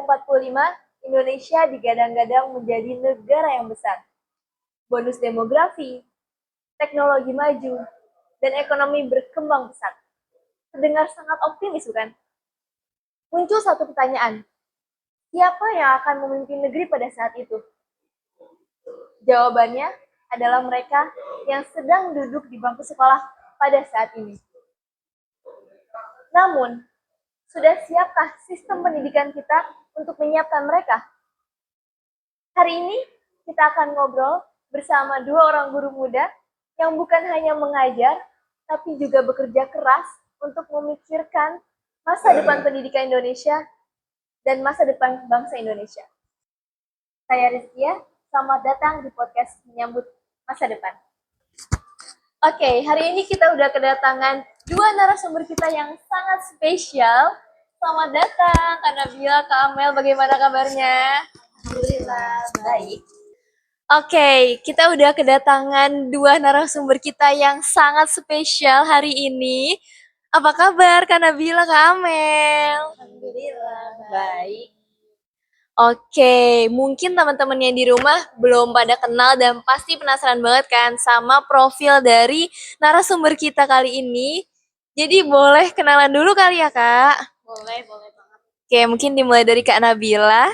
2045, Indonesia digadang-gadang menjadi negara yang besar. Bonus demografi, teknologi maju, dan ekonomi berkembang pesat. Terdengar sangat optimis, bukan? Muncul satu pertanyaan, siapa yang akan memimpin negeri pada saat itu? Jawabannya adalah mereka yang sedang duduk di bangku sekolah pada saat ini. Namun, sudah siapkah sistem pendidikan kita untuk menyiapkan mereka? Hari ini kita akan ngobrol bersama dua orang guru muda yang bukan hanya mengajar, tapi juga bekerja keras untuk memikirkan masa depan pendidikan Indonesia dan masa depan bangsa Indonesia. Saya Rizkia, selamat datang di podcast menyambut masa depan. Oke, hari ini kita udah kedatangan dua narasumber kita yang sangat spesial. Selamat datang, Kak Nabila, Kak Amel, bagaimana kabarnya? Alhamdulillah, baik. Oke, kita udah kedatangan dua narasumber kita yang sangat spesial hari ini. Apa kabar Kak Nabila, Kak Amel? Alhamdulillah, baik. Oke, mungkin teman-teman yang di rumah belum pada kenal dan pasti penasaran banget kan sama profil dari narasumber kita kali ini. Jadi boleh kenalan dulu kali ya, Kak? Boleh banget. Oke, mungkin dimulai dari Kak Nabila.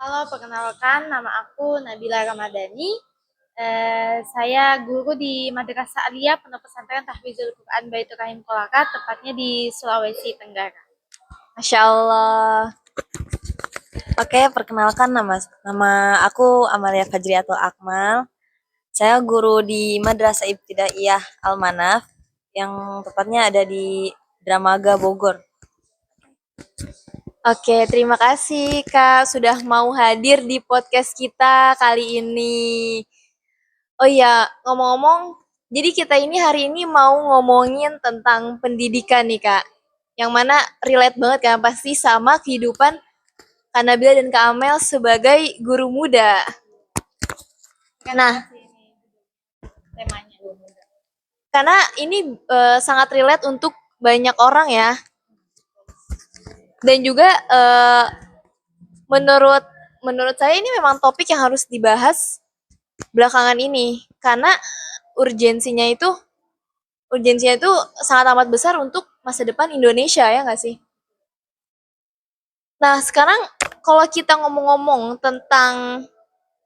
Halo, perkenalkan nama aku Nabila Ramadhani. Saya guru di Madrasah Aliyah Pondok Pesantren Tahfizul Quran Baitur Rahim Kolaka, tepatnya di Sulawesi Tenggara. Masya Allah. Oke, perkenalkan nama aku Amalia Fajriatul Akmal. Saya guru di Madrasah Ibtidaiyah Al-Manaf yang tepatnya ada di Dramaga Bogor. Oke, terima kasih Kak sudah mau hadir di podcast kita kali ini. Oh iya, ngomong-ngomong, jadi kita ini hari ini mau ngomongin tentang pendidikan nih Kak. Yang mana relate banget kan pasti sama kehidupan Kak Nabila dan Kak Amel sebagai guru muda. Nah, Temanya. karena ini sangat relate untuk banyak orang ya. Dan juga menurut saya ini memang topik yang harus dibahas belakangan ini karena urgensinya itu sangat amat besar untuk masa depan Indonesia ya nggak sih? Nah sekarang kalau kita ngomong-ngomong tentang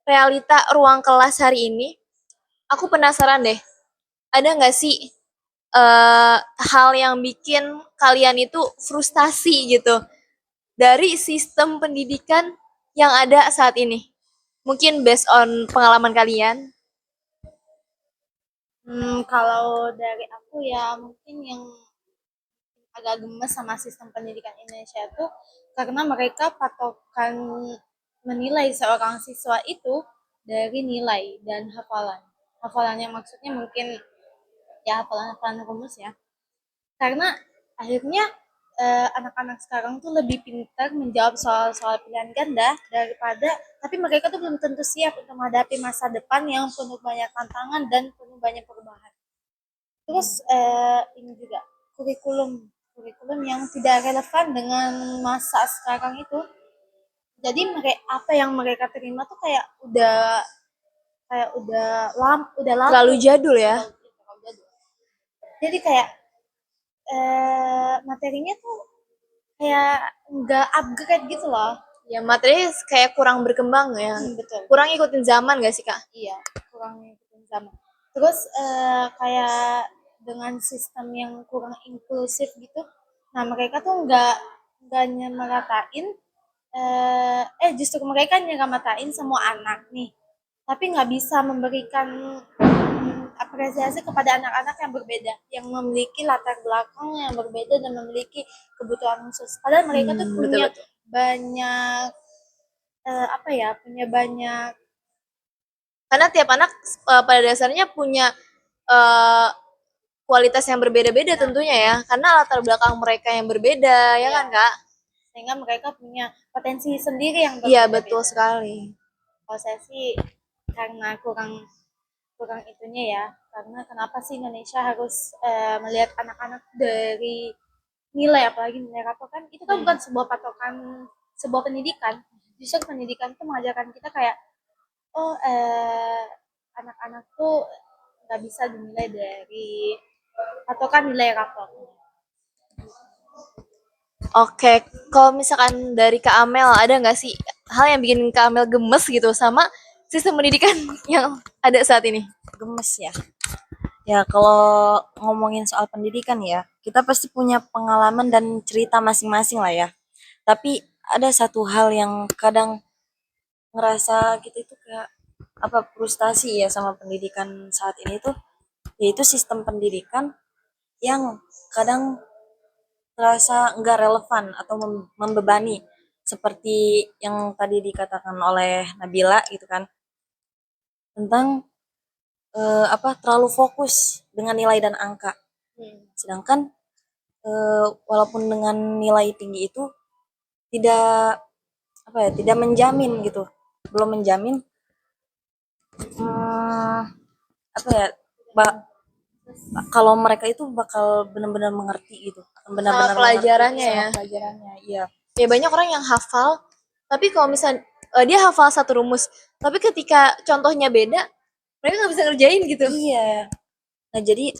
realita ruang kelas hari ini, aku penasaran deh, ada nggak sih hal yang bikin kalian itu frustasi gitu dari sistem pendidikan yang ada saat ini? Mungkin based on pengalaman kalian. Kalau dari aku ya mungkin yang agak gemes sama sistem pendidikan Indonesia itu karena mereka patokan menilai seorang siswa itu dari nilai dan hafalan. Hafalannya maksudnya mungkin ya hafalan-hafalan rumus ya. Karena akhirnya anak-anak sekarang tuh lebih pintar menjawab soal-soal pilihan ganda daripada, tapi mereka tuh belum tentu siap untuk menghadapi masa depan yang penuh banyak tantangan dan penuh banyak perubahan. Terus ini juga kurikulum yang tidak relevan dengan masa sekarang itu. Jadi apa yang mereka terima tuh udah lama. Terlalu jadul ya. Terlalu jadul. Jadi kayak materinya tuh kayak nggak upgrade gitu loh. Ya materi kayak kurang berkembang ya. Betul. Kurang ikutin zaman gak sih Kak? Iya, kurang ikutin zaman. Terus kayak dengan sistem yang kurang inklusif gitu. Nah mereka tuh nggak nyemaratain. Justru mereka nyemaratain semua anak nih. Tapi nggak bisa memberikan apresiasi kepada anak-anak yang berbeda, yang memiliki latar belakang yang berbeda dan memiliki kebutuhan khusus. Padahal mereka tuh punya betul. banyak punya banyak, Karena tiap anak pada dasarnya punya uh, kualitas yang berbeda-beda tentunya ya. Karena latar belakang mereka yang berbeda ya kan Kak? sehingga mereka punya potensi sendiri yang Iya berbeda-beda. betul sekali. Kalau saya sih karena kurang itunya ya, karena kenapa sih Indonesia harus melihat anak-anak dari nilai, apalagi nilai rapor kan itu kan bukan sebuah patokan sebuah pendidikan, justru pendidikan itu mengajarkan kita kayak oh anak-anak tuh nggak bisa dinilai dari patokan nilai rapor. Oke, kalau misalkan dari Kak Amel, ada nggak sih hal yang bikin Kak Amel gemes gitu sama sistem pendidikan yang ada saat ini? Gemes ya. Ya, kalau ngomongin soal pendidikan ya, kita pasti punya pengalaman dan cerita masing-masing lah ya. Tapi ada satu hal yang kadang ngerasa kita itu kayak apa frustasi ya sama pendidikan saat ini tuh, yaitu sistem pendidikan yang kadang terasa nggak relevan atau membebani seperti yang tadi dikatakan oleh Nabila gitu kan tentang apa terlalu fokus dengan nilai dan angka. Sedangkan walaupun dengan nilai tinggi itu tidak apa ya tidak menjamin gitu, belum menjamin hmm, apa ya ba- kalau mereka itu bakal benar-benar mengerti gitu, akan benar-benar Sama pelajarannya mengerti sama ya. pelajarannya. Iya, Ya banyak orang yang hafal, tapi kalau misalnya dia hafal satu rumus, tapi ketika contohnya beda, mereka nggak bisa ngerjain gitu. iya. Nah, jadi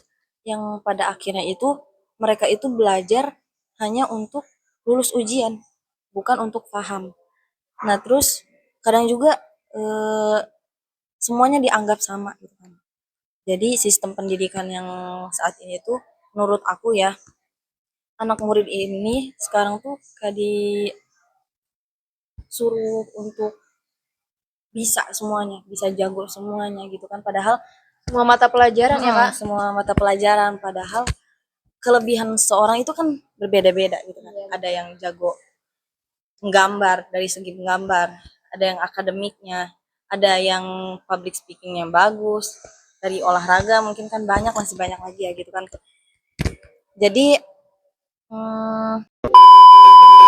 yang pada akhirnya itu mereka itu belajar hanya untuk lulus ujian, bukan untuk paham. Nah, terus kadang juga eh, semuanya dianggap sama gitu kan. Jadi sistem pendidikan yang saat ini tuh menurut aku ya, anak murid ini sekarang tuh kayak disuruh untuk bisa semuanya, bisa jago semuanya gitu kan. Padahal Semua mata pelajaran ya Kak. semua mata pelajaran, padahal kelebihan seorang itu kan berbeda-beda gitu kan. Ada yang jago menggambar dari segi menggambar, ada yang akademiknya, ada yang public speakingnya bagus, dari olahraga mungkin kan banyak masih banyak lagi ya gitu kan. Jadi hmm,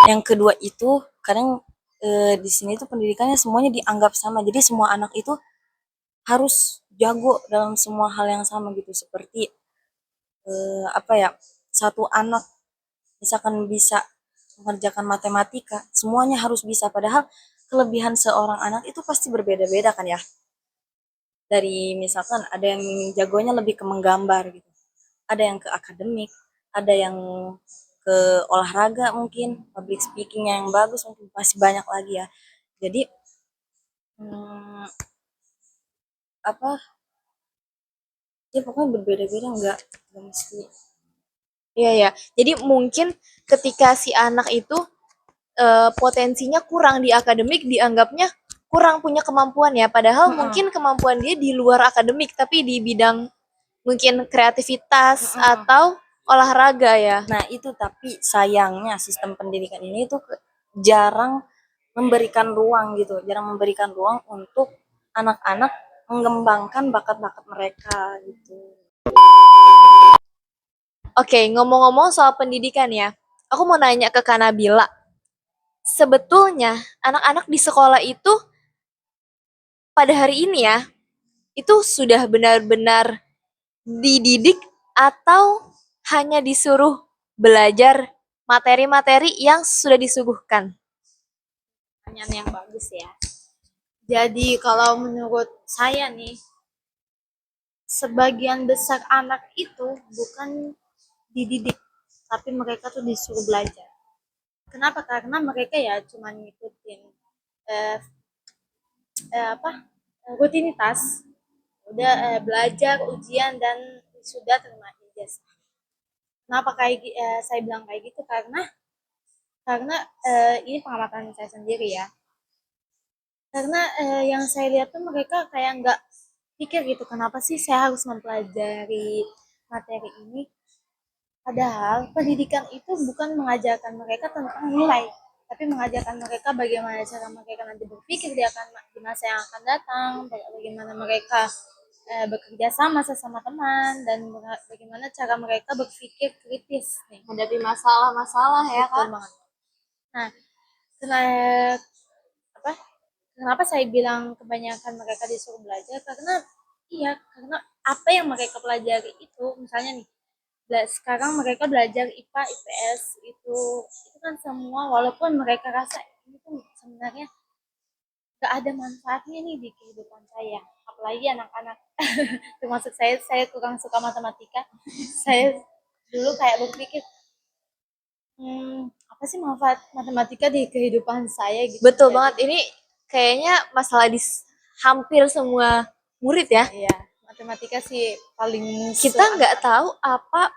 yang kedua itu kadang di sini tuh pendidikannya semuanya dianggap sama. Jadi semua anak itu harus jago dalam semua hal yang sama gitu seperti apa ya satu anak misalkan bisa mengerjakan matematika, semuanya harus bisa. Padahal kelebihan seorang anak itu pasti berbeda-beda kan ya. Dari misalkan ada yang jagonya lebih ke menggambar gitu, ada yang ke akademik, ada yang ke olahraga mungkin, public speaking yang bagus mungkin masih banyak lagi ya. Jadi hmm, apa ya pokoknya berbeda-beda nggak mesti. Iya ya. Jadi mungkin ketika si anak itu potensinya kurang di akademik dianggapnya kurang punya kemampuan ya. Padahal mungkin kemampuan dia di luar akademik tapi di bidang mungkin kreativitas atau olahraga ya. Nah itu tapi sayangnya sistem pendidikan ini tuh jarang memberikan ruang gitu, jarang memberikan ruang untuk anak-anak mengembangkan bakat-bakat mereka gitu. Oke, ngomong-ngomong soal pendidikan ya. Aku mau nanya ke Kanabila. Sebetulnya anak-anak di sekolah itu pada hari ini ya, itu sudah benar-benar dididik atau hanya disuruh belajar materi-materi yang sudah disuguhkan? Pertanyaan yang bagus ya. Jadi kalau menurut saya nih, sebagian besar anak itu bukan dididik, tapi mereka tuh disuruh belajar. Kenapa? Karena mereka ya cuma ngikutin eh, apa rutinitas, udah belajar, ujian dan sudah terima ijazah. Kenapa saya bilang kayak gitu? Karena ini pengamatan saya sendiri ya. Karena yang saya lihat tuh mereka kayak nggak pikir gitu, kenapa sih saya harus mempelajari materi ini? Padahal pendidikan itu bukan mengajarkan mereka tentang nilai, tapi mengajarkan mereka bagaimana cara mereka nanti berpikir di masa yang akan datang, bagaimana mereka bekerja sama sesama teman, dan bagaimana cara mereka berpikir kritis nih. Hadapi masalah-masalah ya Betul Kak. banget. Nah, apa kenapa saya bilang kebanyakan mereka disuruh belajar, karena iya, karena apa yang mereka pelajari itu, misalnya nih, sekarang mereka belajar IPA IPS itu kan semua, walaupun mereka rasa ini tuh sebenarnya gak ada manfaatnya nih di kehidupan saya, apalagi anak-anak. Termasuk saya kurang suka matematika. Saya dulu kayak berpikir, apa sih manfaat matematika di kehidupan saya gitu. Betul Jadi, banget. Ini kayaknya masalah di hampir semua murid ya. iya, matematika sih paling Kita nggak tahu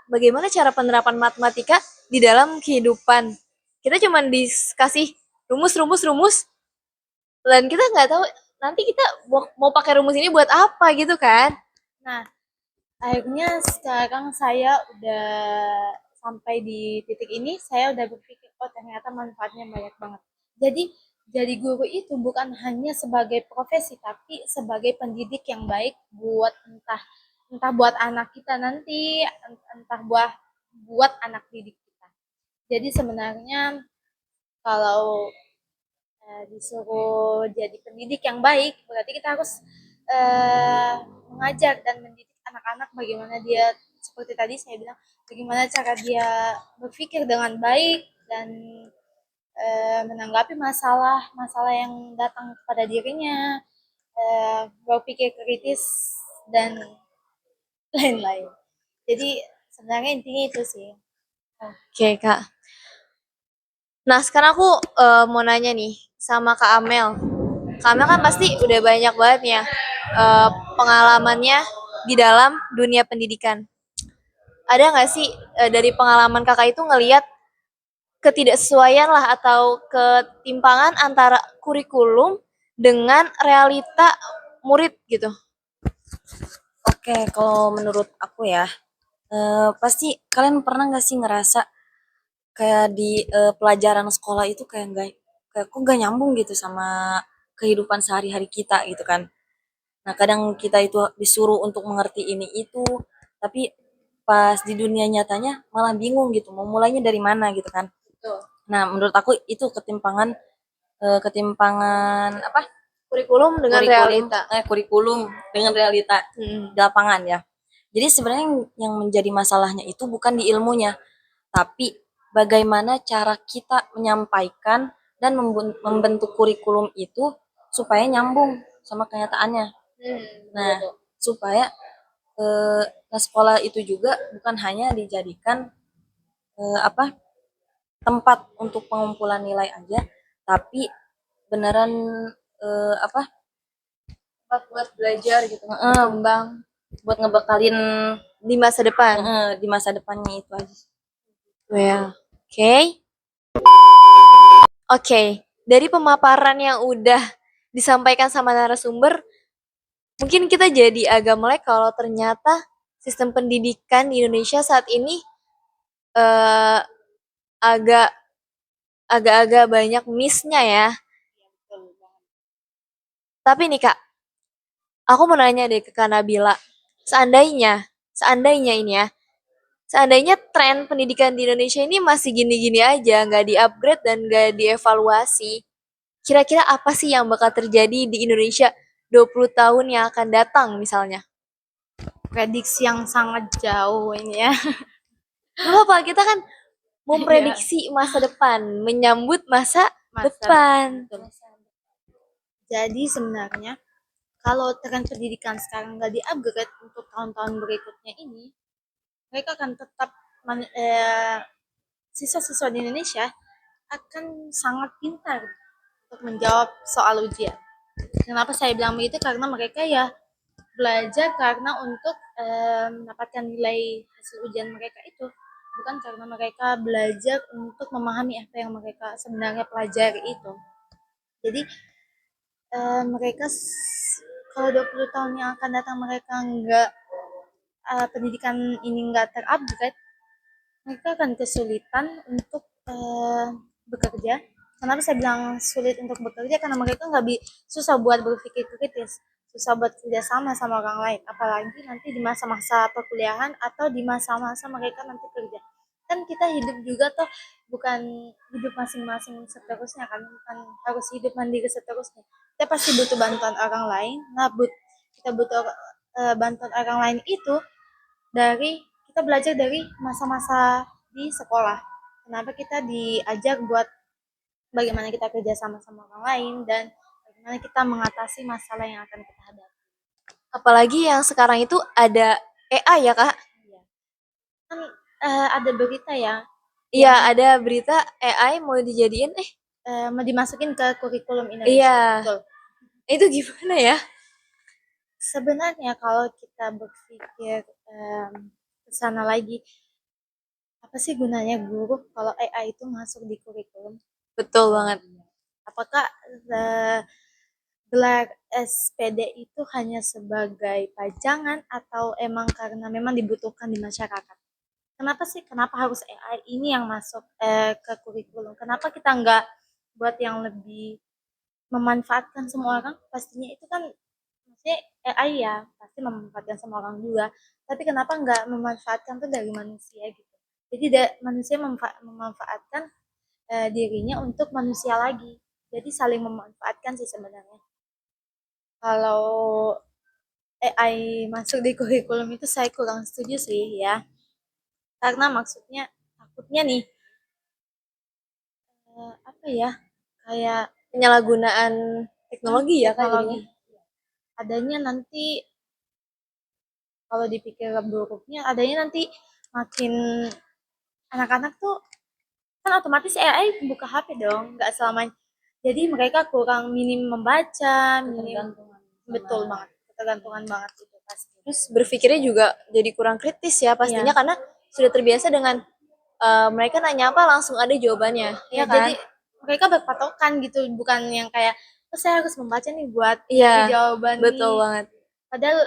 bagaimana cara penerapan matematika di dalam kehidupan. Kita cuma dikasih rumus, dan kita nggak tahu nanti kita mau pakai rumus ini buat apa gitu kan. Nah, akhirnya sekarang saya udah sampai di titik ini, saya udah berpikir, oh ternyata manfaatnya banyak banget. Jadi guru itu bukan hanya sebagai profesi, tapi sebagai pendidik yang baik buat entah buat anak kita nanti, entah buat anak didik kita. Jadi sebenarnya kalau disuruh jadi pendidik yang baik, berarti kita harus mengajar dan mendidik anak-anak bagaimana dia, seperti tadi saya bilang, bagaimana cara dia berpikir dengan baik dan menanggapi masalah yang datang kepada dirinya, berpikir kritis dan lain-lain. Jadi sebenarnya intinya itu sih. Oke Kak. Nah sekarang aku mau nanya nih sama Kak Amel. Kak Amel kan pasti udah banyak banget ya pengalamannya di dalam dunia pendidikan. Ada nggak sih dari pengalaman kakak itu ngelihat ketidaksesuaian lah atau ketimpangan antara kurikulum dengan realita murid gitu? Oke, kalau menurut aku ya, pasti kalian pernah nggak sih ngerasa kayak di pelajaran sekolah itu kayak kok nggak nyambung gitu sama kehidupan sehari-hari kita gitu kan. Nah, kadang kita itu disuruh untuk mengerti ini itu, tapi pas di dunia nyatanya malah bingung gitu, mau mulainya dari mana gitu kan. Betul. Nah, menurut aku itu ketimpangan apa? Kurikulum dengan realita. Kurikulum dengan realita di lapangan ya. Jadi sebenarnya yang menjadi masalahnya itu bukan di ilmunya, tapi bagaimana cara kita menyampaikan dan membentuk kurikulum itu supaya nyambung sama kenyataannya. Nah, supaya sekolah itu juga bukan hanya dijadikan apa tempat untuk pengumpulan nilai aja, tapi beneran apa Buat belajar gitu, berkembang buat ngebekalin di masa depan. di masa depannya itu aja. Well, oke. Oke, dari pemaparan yang udah disampaikan sama narasumber, mungkin kita jadi agak melek kalau ternyata sistem pendidikan di Indonesia saat ini eh, agak agak-agak banyak miss-nya ya. Tapi nih Kak, aku mau nanya deh ke Kak Nabila. Seandainya ini ya, seandainya tren pendidikan di Indonesia ini masih gini-gini aja, nggak di-upgrade dan nggak dievaluasi, kira-kira apa sih yang bakal terjadi di Indonesia 20 tahun yang akan datang misalnya? Prediksi yang sangat jauh ini ya. Gak apa, kita kan mau Iya. prediksi masa depan, menyambut masa Masa depan. Jadi sebenarnya kalau tren pendidikan sekarang nggak di-upgrade untuk tahun-tahun berikutnya ini, mereka akan tetap siswa-siswa di Indonesia akan sangat pintar untuk menjawab soal ujian. Kenapa saya bilang begitu? Karena mereka ya belajar karena untuk mendapatkan nilai hasil ujian mereka itu, bukan karena mereka belajar untuk memahami apa yang mereka sebenarnya pelajari itu. Jadi mereka kalau 20 tahun yang akan datang mereka nggak pendidikan ini nggak terupgrade, mereka akan kesulitan untuk bekerja. Kenapa saya bilang sulit untuk bekerja? Karena mereka susah buat berpikir kritis, susah buat kerjasama sama orang lain, apalagi nanti di masa-masa perkuliahan atau di masa-masa mereka nanti kerja. Kan kita hidup juga toh bukan hidup masing-masing seterusnya kan, bukan harus hidup mandiri seterusnya. Kita pasti butuh bantuan orang lain. Nah, kita butuh bantuan orang lain itu dari kita belajar dari masa-masa di sekolah. Kenapa kita diajak buat bagaimana kita kerja sama sama orang lain, dan bagaimana kita mengatasi masalah yang akan kita hadapi. Apalagi yang sekarang itu ada AI ya, Kak? Iya. Kan ada berita ya, Iya, ada berita AI mau dijadiin mau dimasukin ke kurikulum iya. Indonesia. Betul. Itu gimana ya? Sebenarnya kalau kita berpikir ke sana lagi, apa sih gunanya guru kalau AI itu masuk di kurikulum? Betul banget. Apakah gelar SPD itu hanya sebagai pajangan atau emang karena memang dibutuhkan di masyarakat? Kenapa sih? Kenapa harus AI ini yang masuk ke kurikulum? Kenapa kita nggak buat yang lebih memanfaatkan semua orang? Pastinya itu kan, maksudnya AI ya pasti memanfaatkan semua orang juga. Tapi kenapa nggak memanfaatkan tuh dari manusia gitu? Jadi manusia memanfaatkan dirinya untuk manusia lagi. Jadi saling memanfaatkan sih sebenarnya. Kalau AI masuk di kurikulum itu saya kurang setuju sih ya. Karena maksudnya takutnya nih apa ya? Kayak Penyalahgunaan teknologi ya, Kak, teknologi. jadinya. Adanya nanti kalau dipikir buruknya, adanya nanti makin anak-anak tuh kan otomatis AI buka HP dong, nggak selamanya. Jadi mereka kurang minim membaca, minim betul banget, ketergantungan banget itu pasti. Terus berpikirnya juga jadi kurang kritis ya pastinya Iya. karena sudah terbiasa dengan mereka nanya apa langsung ada jawabannya, Ya, ya kan? jadi mereka berpatokan gitu, bukan yang kayak oh, saya harus membaca nih buat Iya, nyari jawaban betul nih. banget. Padahal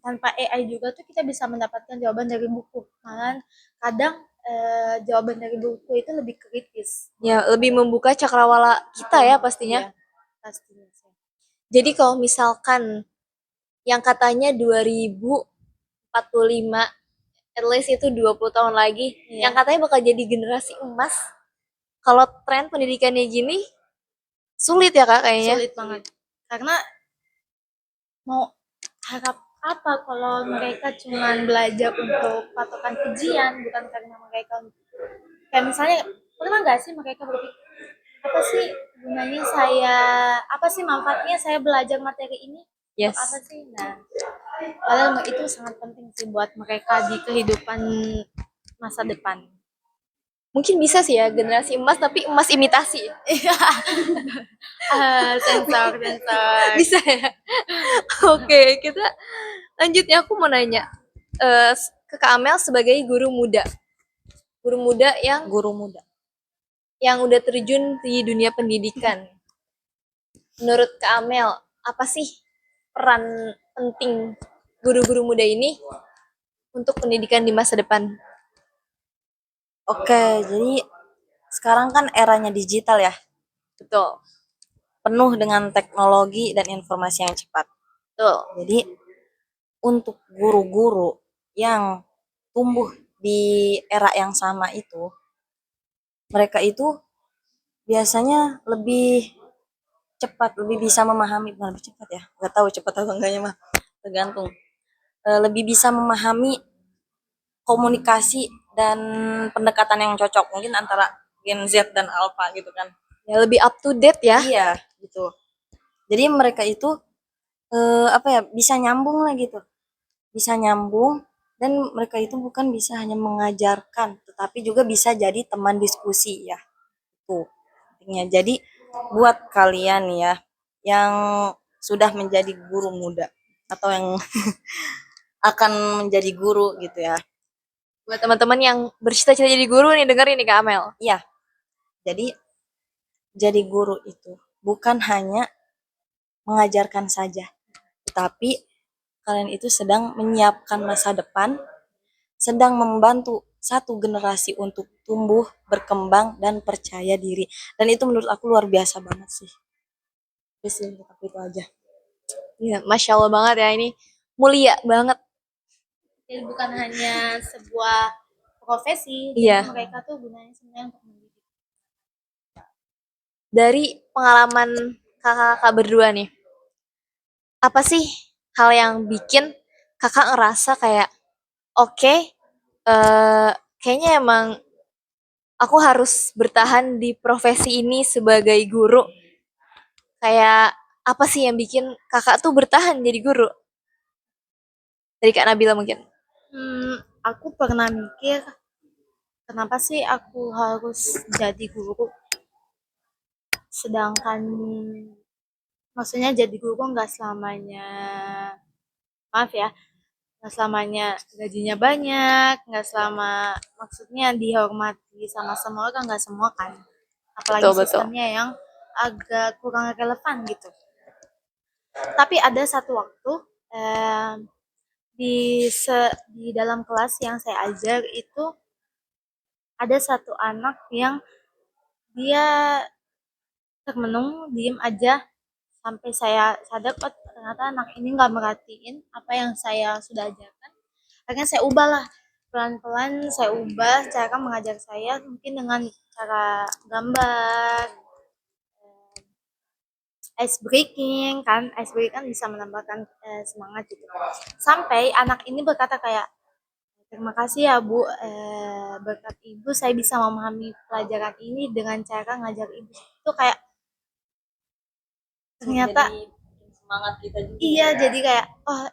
tanpa AI juga tuh kita bisa mendapatkan jawaban dari buku. Malah kadang jawaban dari buku itu lebih kritis. Ya, lebih membuka cakrawala kita ya pastinya. Iya, pastinya sih. Jadi kalau misalkan yang katanya 2045, at least itu 20 tahun lagi, Iya. yang katanya bakal jadi generasi emas. Kalau tren pendidikannya gini, sulit ya Kak kayaknya. Sulit banget. Karena mau harap apa kalau mereka cuma belajar untuk patokan ujian, bukan karena mereka kayak misalnya pernah nggak sih mereka berpikir apa sih gunanya saya, apa sih manfaatnya saya belajar materi ini untuk Yes. apa sih? Nah, padahal itu sangat penting sih buat mereka di kehidupan masa depan. Mungkin bisa sih ya generasi emas tapi emas imitasi. Sensor sensor. Bisa ya. Oke, kita lanjutnya aku mau nanya ke Kak Amel sebagai guru muda. Guru muda Guru muda. yang udah terjun di dunia pendidikan. Menurut Kak Amel, apa sih peran penting guru-guru muda ini untuk pendidikan di masa depan? Oke, jadi sekarang kan eranya digital ya, Betul. penuh dengan teknologi dan informasi yang cepat. Betul. Jadi untuk guru-guru yang tumbuh di era yang sama itu, mereka itu biasanya lebih cepat, lebih bisa memahami, bukan lebih cepat ya, nggak tahu cepat atau enggaknya mah, tergantung. Lebih bisa memahami komunikasi dan pendekatan yang cocok mungkin antara Gen Z dan Alpha gitu kan. Ya lebih up to date ya. Iya, gitu. Jadi mereka itu apa ya, bisa nyambung lah gitu. Bisa nyambung dan mereka itu bukan bisa hanya mengajarkan, tetapi juga bisa jadi teman diskusi ya. Tuh, pentingnya. Jadi buat kalian ya yang sudah menjadi guru muda atau yang akan menjadi guru gitu ya. Buat teman-teman yang bercita-cita jadi guru nih, dengerin nih Kak Amel. Iya. Jadi guru itu bukan hanya mengajarkan saja, tetapi kalian itu sedang menyiapkan masa depan, sedang membantu satu generasi untuk tumbuh, berkembang, dan percaya diri. Dan itu menurut aku luar biasa banget sih. Terus itu aja. Ya, Masya Allah banget ya ini. Mulia banget. Jadi bukan hanya sebuah profesi, Iya. jadi mereka tuh gunanya sebenarnya untuk mendidik. Dari pengalaman kakak-kakak berdua nih, apa sih hal yang bikin kakak ngerasa kayak oke, kayaknya emang aku harus bertahan di profesi ini sebagai guru. Kayak apa sih yang bikin kakak tuh bertahan jadi guru? Dari Kak Nabila mungkin. Aku pernah mikir, kenapa sih aku harus jadi guru? Sedangkan, maksudnya jadi guru nggak selamanya, maaf ya, nggak selamanya gajinya banyak, nggak selama, maksudnya dihormati sama semua orang, nggak semua kan. Apalagi Betul, betul. sistemnya yang agak kurang relevan gitu. Tapi ada satu waktu, eh, di dalam kelas yang saya ajar itu ada satu anak yang dia termenung, diem aja sampai saya sadar, oh ternyata anak ini nggak merhatiin apa yang saya sudah ajarkan. Akhirnya saya ubah lah, pelan-pelan saya ubah cara mengajar saya, mungkin dengan cara gambar, ice breaking kan, ice breaking kan bisa menambahkan semangat gitu. Sampai anak ini berkata kayak, terima kasih ya Bu, berkat Ibu saya bisa memahami pelajaran ini dengan cara ngajar Ibu. Itu kayak ternyata Jadi bikin semangat kita juga. iya, jadi kayak oh,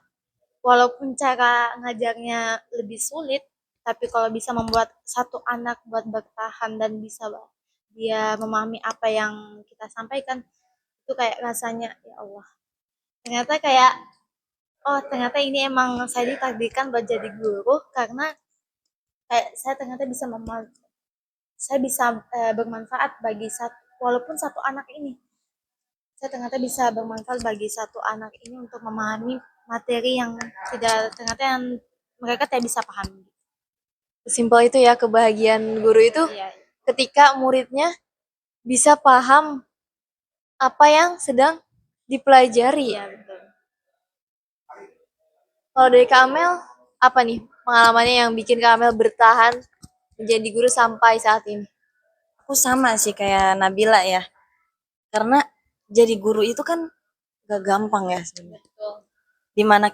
walaupun cara ngajarnya lebih sulit, tapi kalau bisa membuat satu anak buat bertahan dan bisa dia memahami apa yang kita sampaikan, itu kayak rasanya ya Allah. Ternyata kayak oh ternyata ini emang saya ditakdirkan buat jadi guru karena kayak saya ternyata bisa saya bisa bermanfaat bagi satu, walaupun satu anak ini. Saya ternyata bisa bermanfaat bagi satu anak ini untuk memahami materi yang tidak, ternyata yang mereka tidak bisa pahami. Simpel itu ya kebahagiaan guru itu Iya, ketika muridnya bisa paham apa yang sedang dipelajari. iya betul. Kalau dari Kak Amel, apa nih pengalamannya yang bikin Kak Amel bertahan menjadi guru sampai saat ini? Aku sama sih kayak Nabila ya. Karena jadi guru itu kan gak gampang ya sebenarnya. Dimana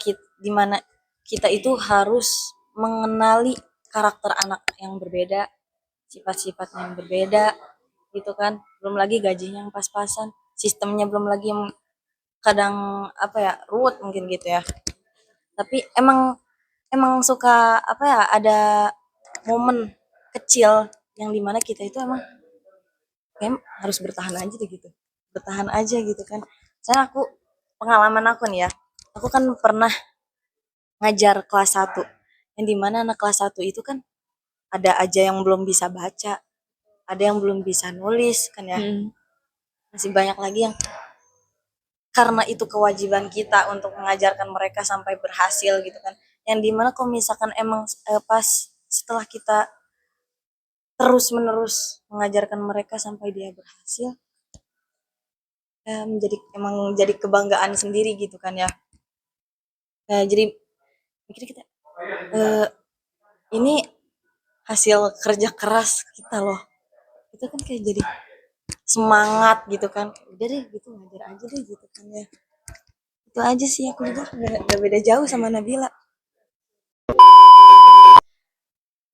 kita itu harus mengenali karakter anak yang berbeda, sifat-sifat yang berbeda, gitu kan. Belum lagi gajinya yang pas-pasan, sistemnya belum lagi yang kadang apa ya ruwet mungkin gitu ya. Tapi emang emang suka apa ya ada momen kecil yang dimana kita itu emang kayak harus bertahan aja deh gitu, bertahan aja gitu kan. Saya pengalaman aku nih ya, aku kan pernah ngajar kelas satu, yang dimana anak kelas satu itu kan ada aja yang belum bisa baca, ada yang belum bisa nulis kan ya, masih banyak lagi yang karena itu kewajiban kita untuk mengajarkan mereka sampai berhasil gitu kan, yang dimana kalau misalkan emang pas setelah kita terus menerus mengajarkan mereka sampai dia berhasil, menjadi emang jadi kebanggaan sendiri gitu kan ya. Jadi mikir kita ini hasil kerja keras kita loh, itu kan kayak jadi semangat gitu kan, udah deh gitu ngajar aja deh gitu kan ya. Itu aja sih, aku juga gak beda jauh sama Nabila.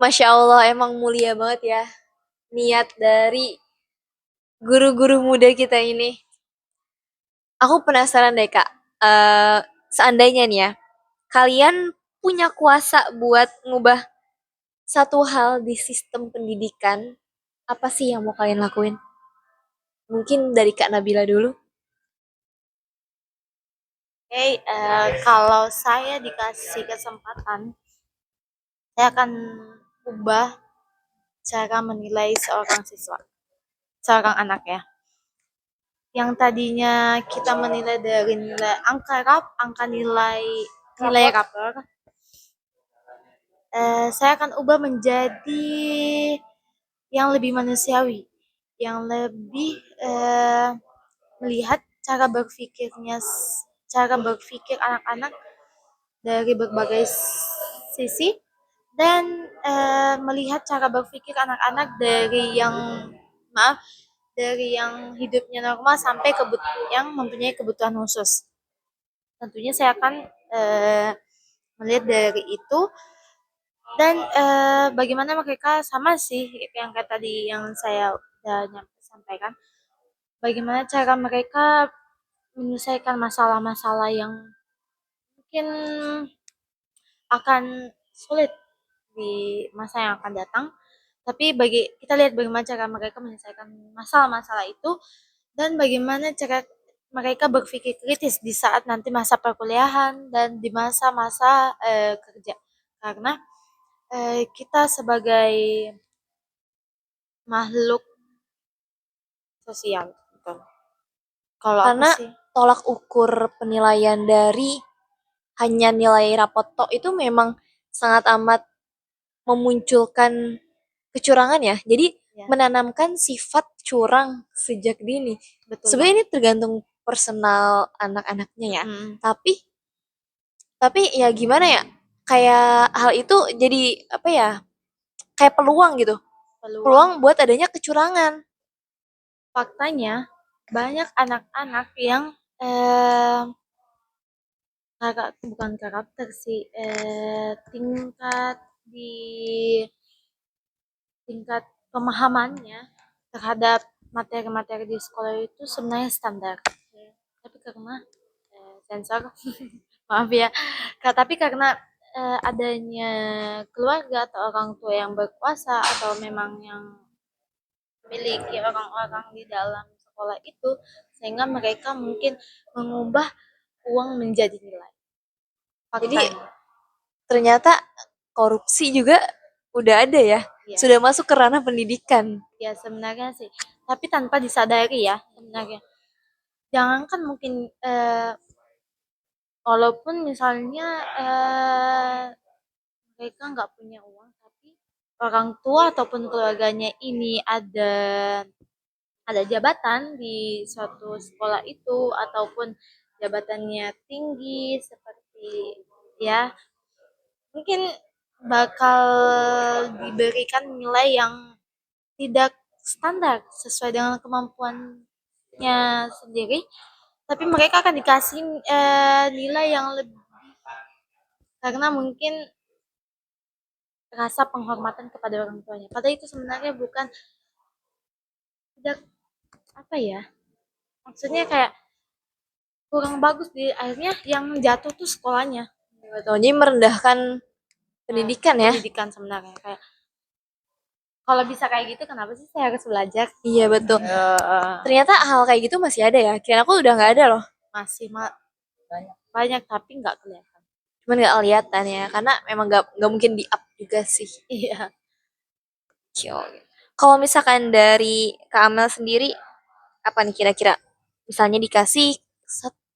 Masya Allah, emang mulia banget ya niat dari guru-guru muda kita ini. Aku penasaran deh Kak, seandainya nih ya, kalian punya kuasa buat ngubah satu hal di sistem pendidikan, apa sih yang mau kalian lakuin? Mungkin dari Kak Nabila dulu. Oke, kalau saya dikasih kesempatan, saya akan ubah cara menilai seorang siswa, seorang anak ya. Yang tadinya kita menilai dari nilai angka nilai rapor, saya akan ubah menjadi yang lebih manusiawi, yang lebih melihat cara berpikir anak-anak dari berbagai sisi, dan melihat cara berpikir anak-anak dari yang maaf dari yang hidupnya normal sampai yang mempunyai kebutuhan khusus. Tentunya saya akan melihat dari itu Dan bagaimana mereka sama sih yang kayak tadi yang saya udah sampaikan. Bagaimana cara mereka menyelesaikan masalah-masalah yang mungkin akan sulit di masa yang akan datang. Tapi kita lihat bagaimana cara mereka menyelesaikan masalah-masalah itu dan bagaimana cara mereka berpikir kritis di saat nanti masa perkuliahan dan di masa-masa kerja. Karena kita sebagai makhluk sosial, gitu. Kalau aku Karena sih, tolak ukur penilaian dari hanya nilai rapot tok itu memang sangat amat memunculkan kecurangan ya. Jadi ya, menanamkan sifat curang sejak dini. betul Sebenarnya banget. ini tergantung personal anak-anaknya ya. Mm-mm. Tapi ya gimana ya? Kayak hal itu jadi apa ya? Kayak peluang gitu. Peluang, Peluang buat adanya kecurangan. faktanya banyak anak-anak yang eh bukan karakter sih, tingkat di tingkat pemahamannya terhadap materi-materi di sekolah itu sebenarnya standar. Tapi karena sensor, maaf ya, tapi karena adanya keluarga atau orang tua yang berkuasa atau memang yang memiliki orang-orang di dalam sekolah itu, sehingga mereka mungkin mengubah uang menjadi nilai. Jadi Faktanya, ternyata korupsi juga udah ada ya. ya, Sudah masuk ke ranah pendidikan. ya sebenarnya sih. Tapi tanpa disadari ya sebenarnya. Jangankan mungkin walaupun misalnya mereka nggak punya uang, tapi orang tua ataupun keluarganya ini ada jabatan di suatu sekolah itu ataupun jabatannya tinggi seperti ya mungkin bakal diberikan nilai yang tidak standar sesuai dengan kemampuannya sendiri, tapi mereka akan dikasih nilai yang lebih karena mungkin rasa penghormatan kepada orang tuanya. Padahal itu sebenarnya bukan tidak apa ya, maksudnya kayak kurang bagus di akhirnya yang jatuh tuh sekolahnya. Jadi merendahkan pendidikan ya. Pendidikan sebenarnya kayak kalau bisa kayak gitu kenapa sih saya harus belajar? Iya betul. Ternyata hal kayak gitu masih ada ya. Kira aku udah nggak ada loh. Masih banyak tapi nggak kelihatan. Cuman nggak kelihatan ya. Karena memang nggak mungkin di up juga sih. Iya. Kalau misalkan dari Kak Amel sendiri, apa nih kira-kira? Misalnya dikasih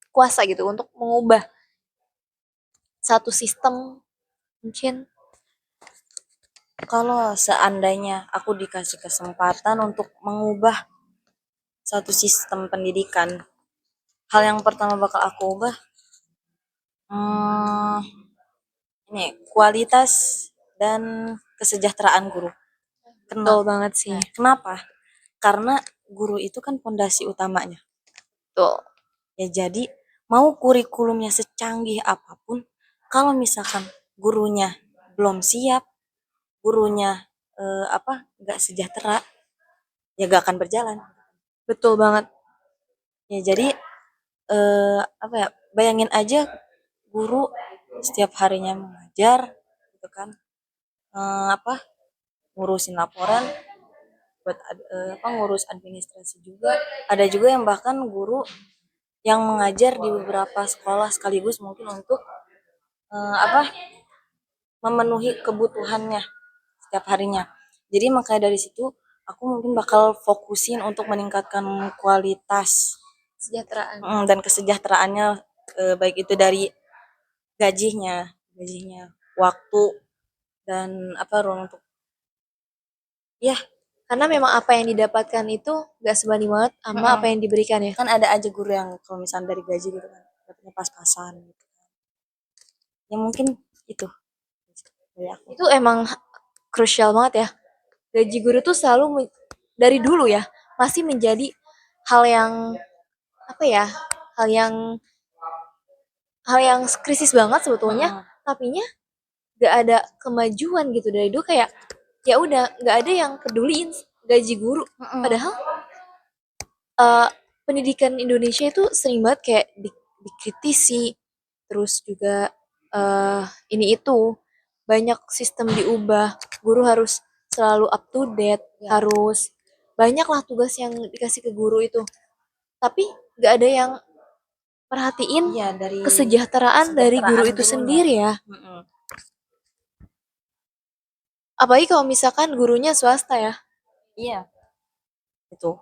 kuasa gitu untuk mengubah satu sistem mungkin. Kalau seandainya aku dikasih kesempatan untuk mengubah satu sistem pendidikan, hal yang pertama bakal aku ubah, hmm, ini kualitas dan kesejahteraan guru. Betul Kenapa? banget sih. Kenapa? Karena guru itu kan pondasi utamanya. Betul. Ya jadi mau kurikulumnya secanggih apapun, kalau misalkan gurunya belum siap, gurunya nggak sejahtera, ya gak akan berjalan. Betul banget. Ya jadi bayangin aja guru setiap harinya mengajar, gitu kan, ngurusin laporan, ngurus administrasi juga. Ada juga yang bahkan guru yang mengajar di beberapa sekolah sekaligus mungkin untuk eh, apa memenuhi kebutuhannya setiap harinya. Jadi makanya dari situ aku mungkin bakal fokusin untuk meningkatkan kualitas Kesejahteraan. dan kesejahteraannya, baik itu dari gajinya, waktu dan ruang untuk ya. Karena memang apa yang didapatkan itu gak sebanding banget sama apa yang diberikan ya. Kan ada aja guru yang kalau misalnya dari gaji gitu kan dapatnya pas-pasan gitu. Ya mungkin itu dari aku. Itu emang krusial banget ya. Gaji guru tuh selalu dari dulu ya masih menjadi hal yang apa ya? Hal yang krisis banget sebetulnya, tapinya gak ada kemajuan gitu dari dulu, kayak ya udah nggak ada yang peduliin gaji guru. Padahal eh, pendidikan Indonesia itu sering banget kayak dikritisi, terus juga ini itu banyak sistem diubah, guru harus selalu up to date, harus banyak lah tugas yang dikasih ke guru itu, tapi nggak ada yang perhatiin Iya, dari kesejahteraan dari guru itu gurunya. sendiri ya. Mm-mm. Apalagi kalau misalkan gurunya swasta ya. Iya, itu.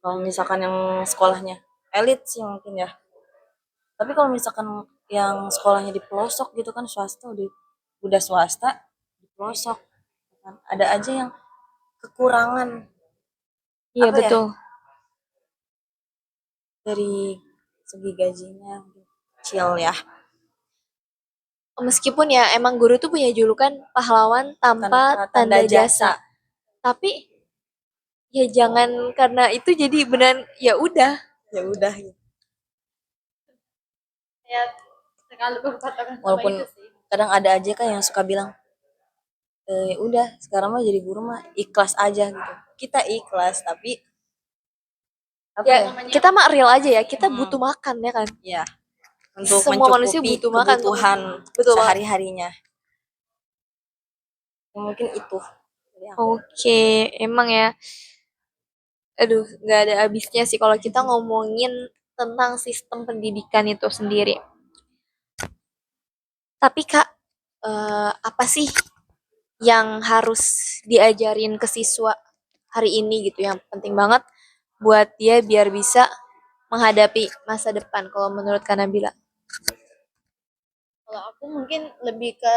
Kalau misalkan yang sekolahnya elit sih mungkin ya. Tapi kalau misalkan yang sekolahnya di pelosok gitu kan, swasta udah swasta di pelosok kan. Ada aja yang kekurangan Iya apa ya, betul. dari segi gajinya kecil ya. Meskipun ya emang guru tuh punya julukan pahlawan tanpa tanda jasa. Tapi ya jangan karena itu jadi benar ya udah. Ya udah gitu. Ya, terlalu berpatokan sama Walaupun itu sih. kadang ada aja kan yang suka bilang, udah sekarang mah jadi guru mah ikhlas aja gitu. Kita ikhlas tapi apa Ya ya? kita mah real aja ya. Kita butuh makan ya kan. Ya, untuk Semua manusia mencukupi butuh makan. kebutuhan Betul banget. sehari-harinya. Mungkin itu dari aku. Oke, emang ya. Aduh, nggak ada habisnya sih kalau kita ngomongin tentang sistem pendidikan itu sendiri. Tapi Kak, apa sih yang harus diajarin ke siswa hari ini gitu yang penting banget buat dia biar bisa menghadapi masa depan kalau menurut Kak Nabila? Kalau aku mungkin lebih ke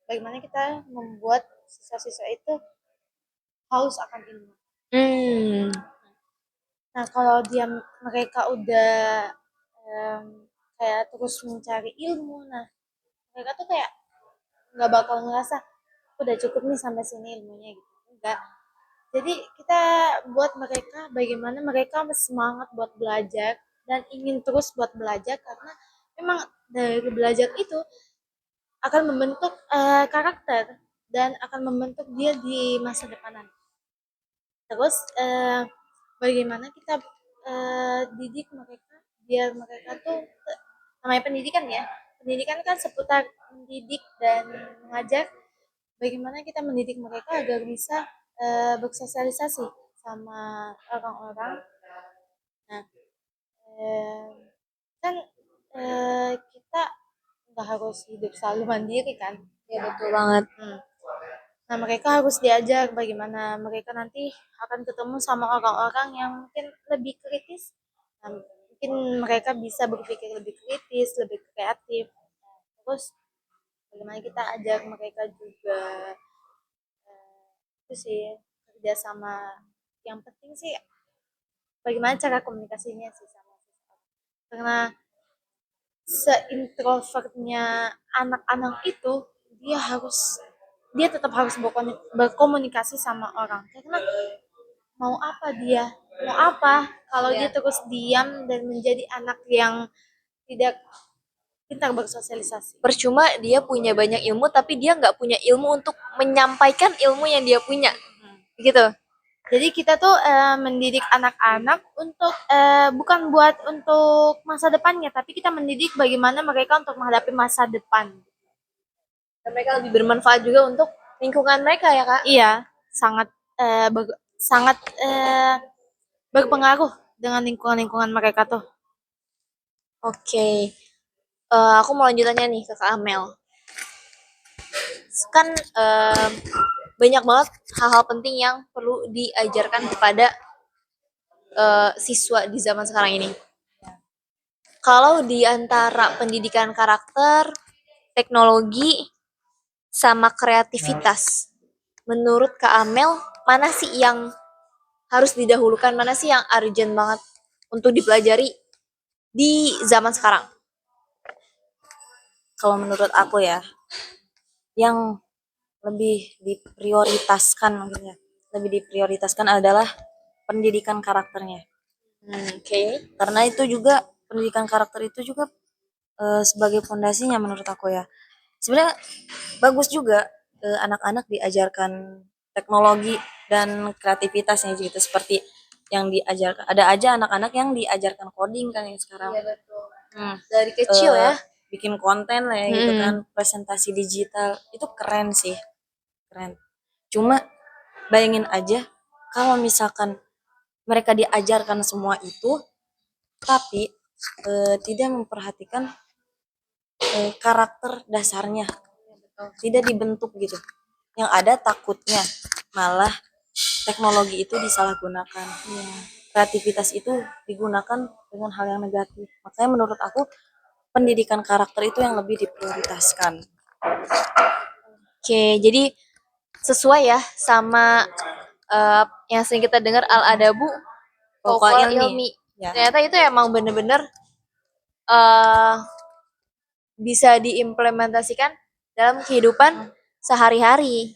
bagaimana kita membuat siswa-siswa itu haus akan ilmu. Hmm, Nah, kalau mereka udah em, kayak terus mencari ilmu, nah mereka tuh kayak nggak bakal ngerasa udah cukup nih sampai sini ilmunya gitu. Enggak. Jadi kita buat mereka bagaimana mereka semangat buat belajar dan ingin terus buat belajar karena memang dari belajar itu akan membentuk karakter dan akan membentuk dia di masa depan nanti. Terus bagaimana kita didik mereka biar mereka tuh namanya pendidikan ya. Pendidikan kan seputar mendidik dan mengajar. Bagaimana kita mendidik mereka agar bisa bersosialisasi sama orang-orang. Nah, eh, kan kita nggak harus hidup selalu mandiri kan. ya betul banget. Nah, mereka harus diajar bagaimana mereka nanti akan ketemu sama orang-orang yang mungkin lebih kritis. Nah, mungkin mereka bisa berpikir lebih kritis, lebih kreatif. Terus bagaimana kita ajar mereka juga itu sih kerja sama. Yang penting sih bagaimana cara komunikasinya sih sama siswa. Karena seintrovertnya anak-anak itu dia tetap harus berkomunikasi sama orang karena mau apa dia mau apa kalau dia terus diam dan menjadi anak yang tidak pintar bersosialisasi. Percuma dia punya banyak ilmu tapi dia nggak punya ilmu untuk menyampaikan ilmu yang dia punya. Gitu. Jadi kita tuh mendidik anak-anak untuk bukan buat untuk masa depannya tapi kita mendidik bagaimana mereka untuk menghadapi masa depan. Dan mereka lebih bermanfaat juga untuk lingkungan mereka ya Kak. Iya, sangat sangat berpengaruh dengan lingkungan-lingkungan mereka tuh. Oke, aku mau lanjutannya nih ke Kak Amel. Kan banyak banget hal-hal penting yang perlu diajarkan kepada siswa di zaman sekarang ini. Kalau di antara pendidikan karakter, teknologi, sama kreativitas, menurut Kak Amel, mana sih yang harus didahulukan, mana sih yang urgent banget untuk dipelajari di zaman sekarang? Kalau menurut aku ya, yang lebih diprioritaskan mungkin ya, lebih diprioritaskan adalah pendidikan karakternya. Oke. Karena itu juga pendidikan karakter itu juga sebagai fondasinya menurut aku ya. sebenarnya bagus juga anak-anak diajarkan teknologi dan kreativitasnya gitu, seperti yang diajarkan, ada aja anak-anak yang diajarkan coding kan yang sekarang. Iya betul. Hmm, Dari kecil ya. bikin konten lah ya gitu Mm-mm. kan, presentasi digital itu keren sih, keren. Cuma bayangin aja kalau misalkan mereka diajarkan semua itu tapi tidak memperhatikan karakter dasarnya, tidak dibentuk gitu. Yang ada takutnya malah teknologi itu disalahgunakan. Kreativitas itu digunakan dengan hal yang negatif. Makanya menurut aku pendidikan karakter itu yang lebih diprioritaskan. Oke, jadi sesuai ya sama yang sering kita dengar al-adabu Pokok pokok ilmi. ilmi. Ya. Ternyata itu emang bener-bener eh, bisa diimplementasikan dalam kehidupan sehari-hari.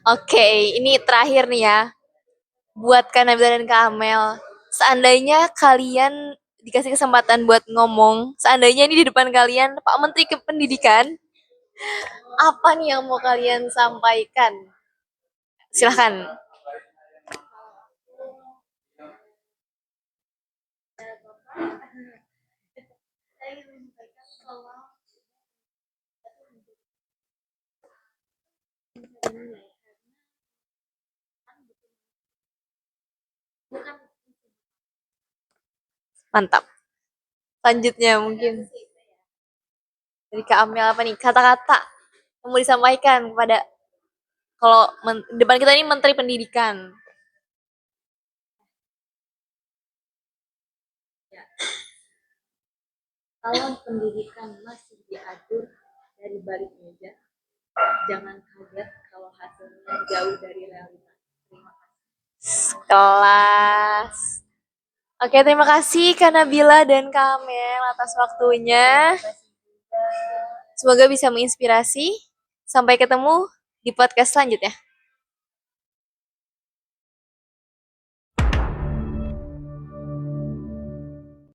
Oke, ini terakhir nih ya. Buat Kak Nabila dan Kak Amel, seandainya kalian dikasih kesempatan buat ngomong, seandainya ini di depan kalian Pak Menteri Pendidikan, apa nih yang mau kalian sampaikan? Silahkan. Mantap. Selanjutnya mungkin dari Kak Amel apa nih? Kata-kata yang mau disampaikan kepada kalau depan kita ini Menteri Pendidikan. Kalau pendidikan masih diatur dari balik meja, jangan kaget kalau hasilnya jauh dari realitas. Terima kasih. Kelas. Oke, terima kasih Kak Nabila dan Kak Amel atas waktunya. Semoga bisa menginspirasi. Sampai ketemu di podcast selanjutnya.